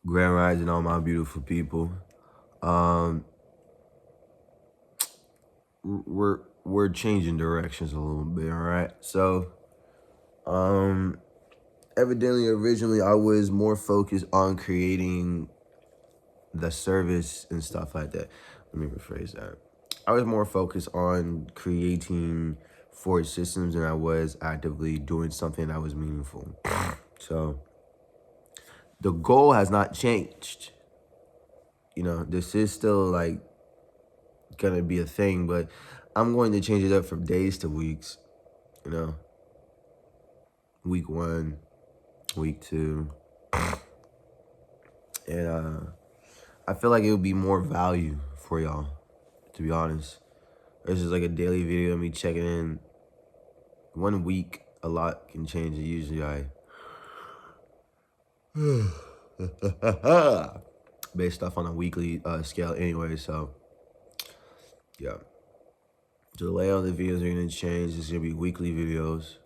Grand Rising, all my beautiful people. Um, we're changing directions a little bit, all right? So, um, evidently, originally I was more focused on creating the service and stuff like that. Let me rephrase that. I was more focused on creating forward systems than I was actively doing something that was meaningful. So, the goal has not changed. This is still like gonna be a thing, but I'm going to change it up from days to weeks. You know, week 1, week 2, and I feel like it would be more value for y'all. To be honest, this is like a daily video of me checking in. 1 week, a lot can change. It usually I based off on a weekly scale anyway. So yeah, so the layout of the videos are gonna change. It's gonna be weekly videos,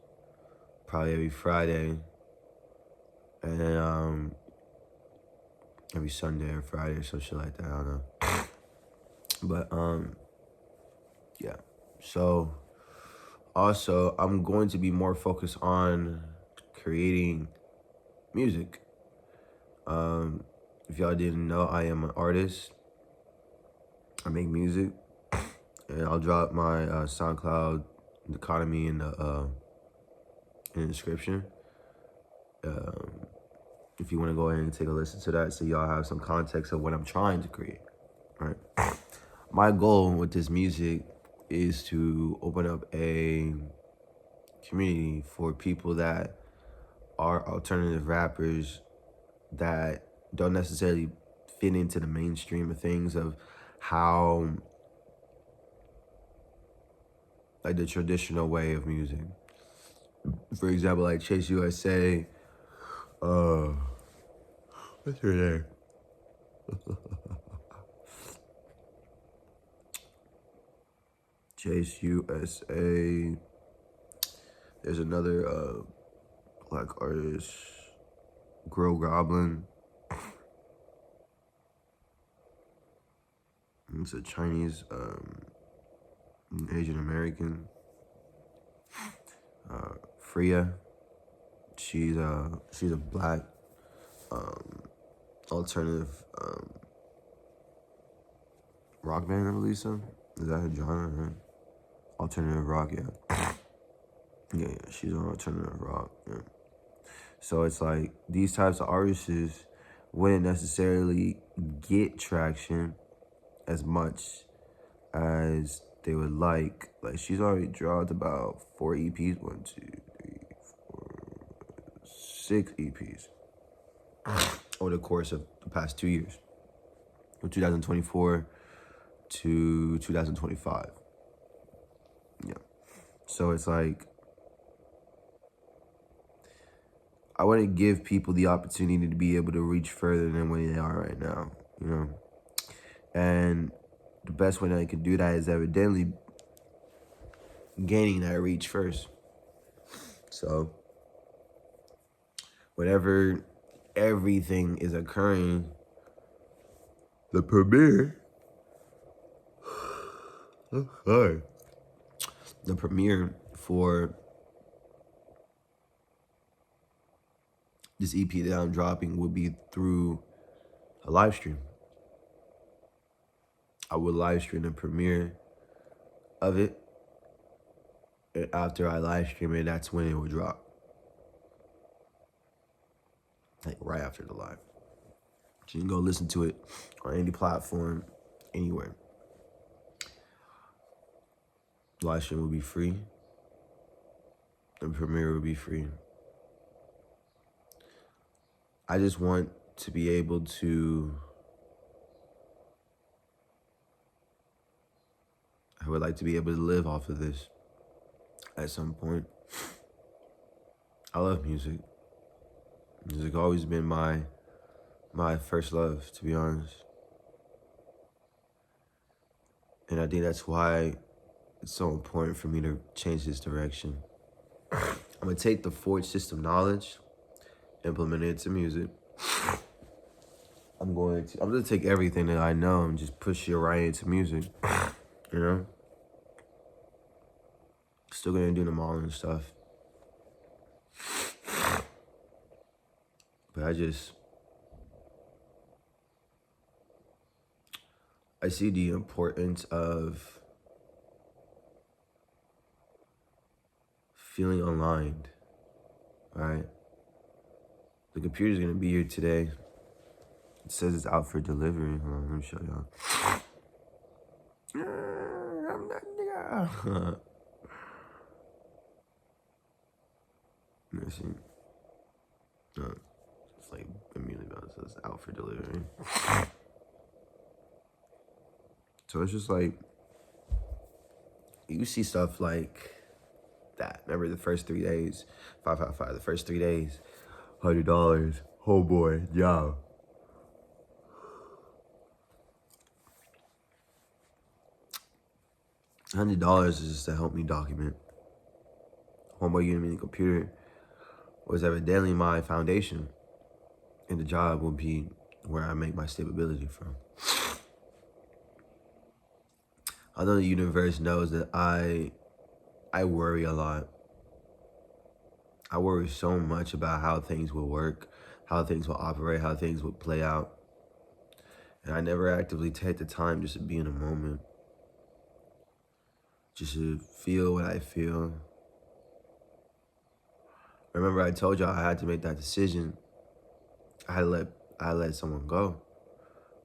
probably every Friday, and then every Sunday or Friday or some shit like that. I don't know. But yeah. So also I'm going to be more focused on creating music. If y'all didn't know, I am an artist. I make music, and I'll drop my SoundCloud economy in the description. If you want to go ahead and take a listen to that, so y'all have some context of what I'm trying to create. Right. My goal with this music is to open up a community for people that are alternative rappers that don't necessarily fit into the mainstream of things, of how, like, the traditional way of music. For example, like Chase USA, what's her name? Chase USA. There's another black artist, Grow Goblin. It's a Chinese, Asian American. Freya. She's a black alternative rock band, I believe so. Is that her genre? Right? Alternative rock, yeah. Yeah, she's on alternative rock. Yeah. So it's like these types of artists wouldn't necessarily get traction as much as they would like. Like, she's already dropped about 4 EPs, 1, 2, 3, 4, 6 EPs over the course of the past 2 years, from 2024 to 2025. Yeah. So it's like, I want to give people the opportunity to be able to reach further than where they are right now, And the best way that I can do that is evidently gaining that reach first. So whenever everything is occurring, the premiere, the premiere for this EP that I'm dropping would be through a live stream. I would live stream the premiere of it. And after I live stream it, that's when it would drop. Like right after the live. So you can go listen to it on any platform, anywhere. Live stream will be free. The premiere will be free. I just want to be able to, I would like to be able to live off of this at some point. I love music. Music always been my first love, to be honest. And I think that's why it's so important for me to change this direction. I'm gonna take the Forge system knowledge, implement it into music, I'm gonna take everything that I know and just push it right into music. You know? Still gonna do them all and stuff. But I see the importance of feeling aligned, right? The computer's gonna be here today. It says it's out for delivery. Hold on, let me show y'all. Let me see. No, it's like immediately about it says out for delivery. So it's just like, you see stuff like that. Remember the first 3 days, 555, the first 3 days, $100. Oh boy, yeah. $100 is just to help me document. Homeboy giving me the computer was evidently my foundation, and the job will be where I make my stability from. I know the universe knows that I worry a lot. I worry so much about how things will work, how things will operate, how things will play out. And I never actively take the time just to be in a moment. Just to feel what I feel. Remember I told y'all I had to make that decision. I had to let someone go.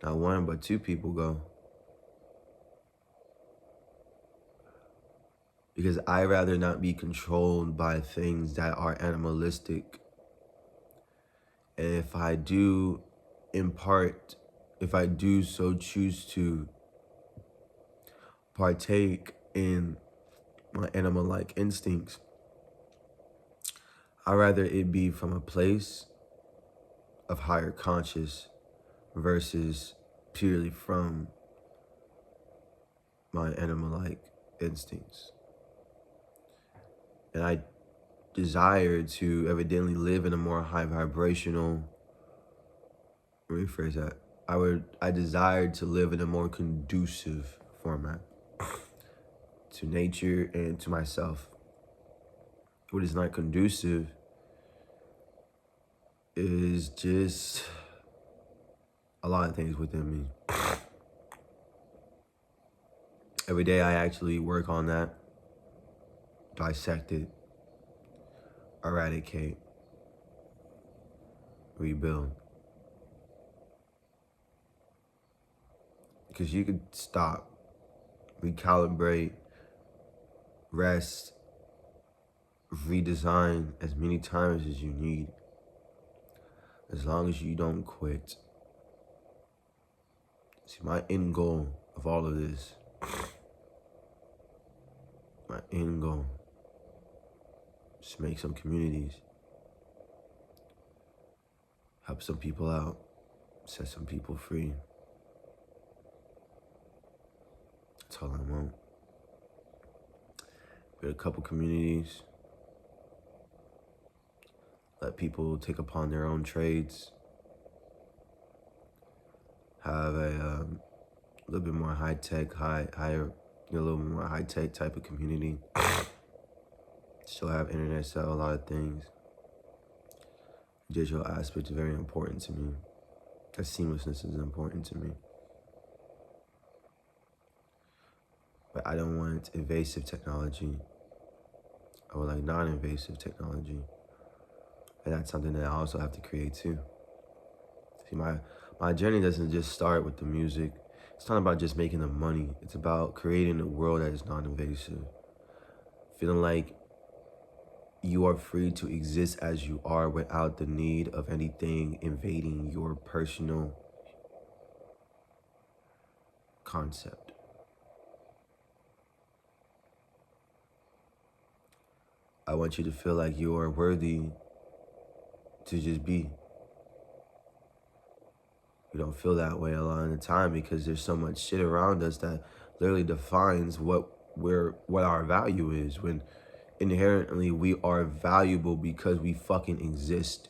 Not one, but 2 people go. Because I'd rather not be controlled by things that are animalistic. And if I do so choose to partake in my animal-like instincts, I'd rather it be from a place of higher conscious versus purely from my animal-like instincts. And I desire to evidently live in a more high vibrational, rephrase that. I desire to live in a more conducive format to nature and to myself. What is not conducive is just a lot of things within me. Every day I actually work on that, dissect it, eradicate, rebuild. Because you could stop, recalibrate, rest, redesign as many times as you need, as long as you don't quit. See, my end goal of all of this, is to make some communities, help some people out, set some people free. That's all I want. Build a couple communities, let people take upon their own trades, have a little bit more high-tech, a little more high-tech type of community. Still have internet, sell a lot of things. Digital aspect is very important to me. That seamlessness is important to me. But I don't want invasive technology. I would like non-invasive technology. And that's something that I also have to create too. See, my journey doesn't just start with the music. It's not about just making the money. It's about creating a world that is non-invasive. Feeling like you are free to exist as you are without the need of anything invading your personal concept. I want you to feel like you are worthy to just be. We don't feel that way a lot of the time because there's so much shit around us that literally defines what our value is, when inherently we are valuable because we fucking exist.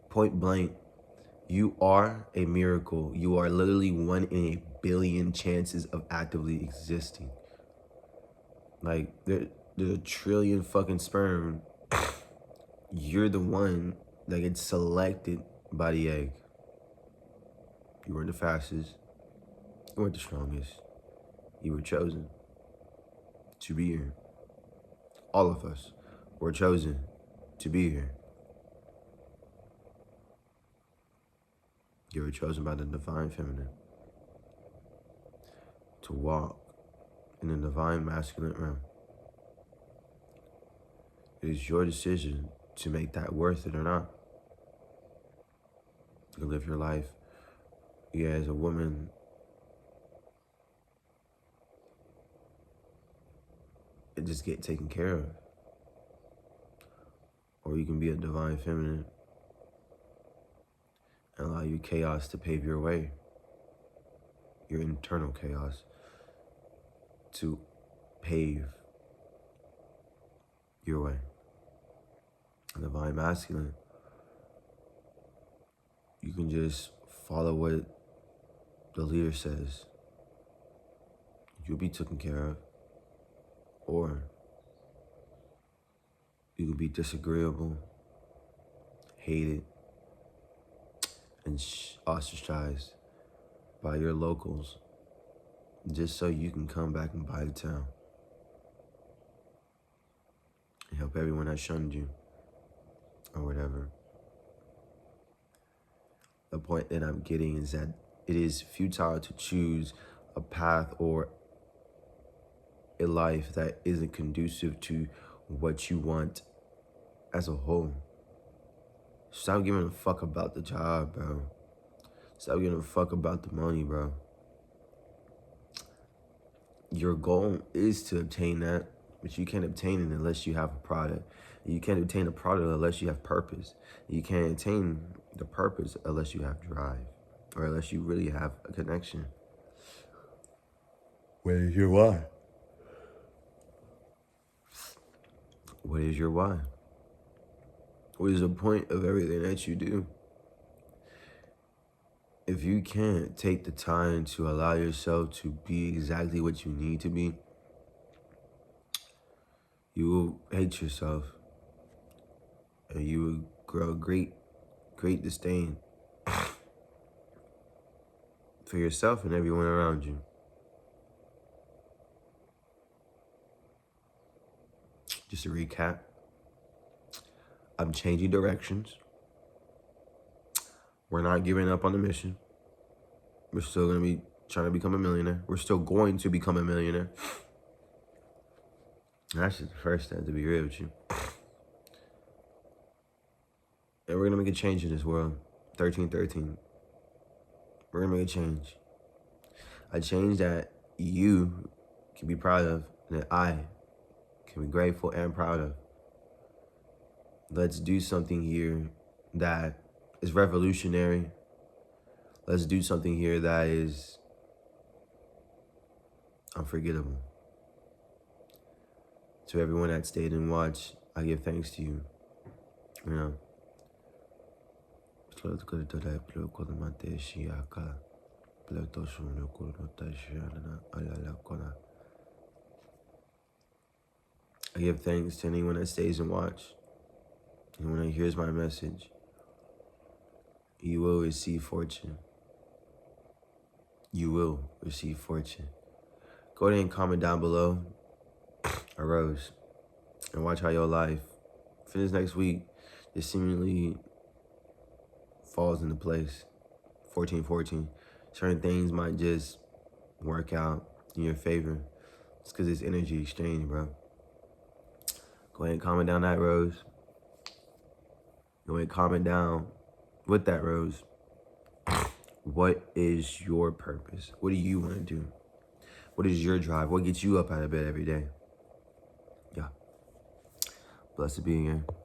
Point blank, You are a miracle. You are literally 1 in a billion chances of actively existing. Like, there's a trillion fucking sperm. You're the one that gets selected by the egg. You weren't the fastest. You weren't the strongest. You were chosen to be here. All of us were chosen to be here. You were chosen by the divine feminine to walk in the divine masculine realm. It is your decision to make that worth it or not. You live your life, as a woman, and just get taken care of. Or you can be a divine feminine and allow your chaos to pave your way. Your internal chaos to pave your way. And divine masculine, you can just follow what the leader says. You'll be taken care of. Or you can be disagreeable, hated, and ostracized by your locals just so you can come back and buy the town and help everyone that shunned you or whatever. The point that I'm getting is that it is futile to choose a path or a life that isn't conducive to what you want as a whole. Stop giving a fuck about the job, bro. Stop giving a fuck about the money, bro. Your goal is to obtain that, but you can't obtain it unless you have a product. You can't obtain a product unless you have purpose. You can't attain the purpose unless you have drive, or unless you really have a connection. What is your why? What is your why? What is the point of everything that you do? If you can't take the time to allow yourself to be exactly what you need to be, you will hate yourself. And you will grow great disdain for yourself and everyone around you. Just to recap, I'm changing directions. We're not giving up on the mission. We're still going to be trying to become a millionaire. We're still going to become a millionaire. That's just the first step, to be real with you. And we're going to make a change in this world. 1313. We're going to make a change. A change that you can be proud of, and that I can be grateful and proud of. Let's do something here that is revolutionary. Let's do something here that is unforgettable. To everyone that stayed and watched, I give thanks to you. You know. I give thanks to anyone that stays and watch. Anyone that hears my message. You will receive fortune. You will receive fortune. Go ahead and comment down below a rose and watch how your life for this next week just seemingly falls into place. 1414. Certain things might just work out in your favor. It's because it's energy exchange, bro. Go ahead and comment down that rose. Go ahead and comment down with that rose. What is your purpose? What do you want to do? What is your drive? What gets you up out of bed every day? Yeah. Blessed be again.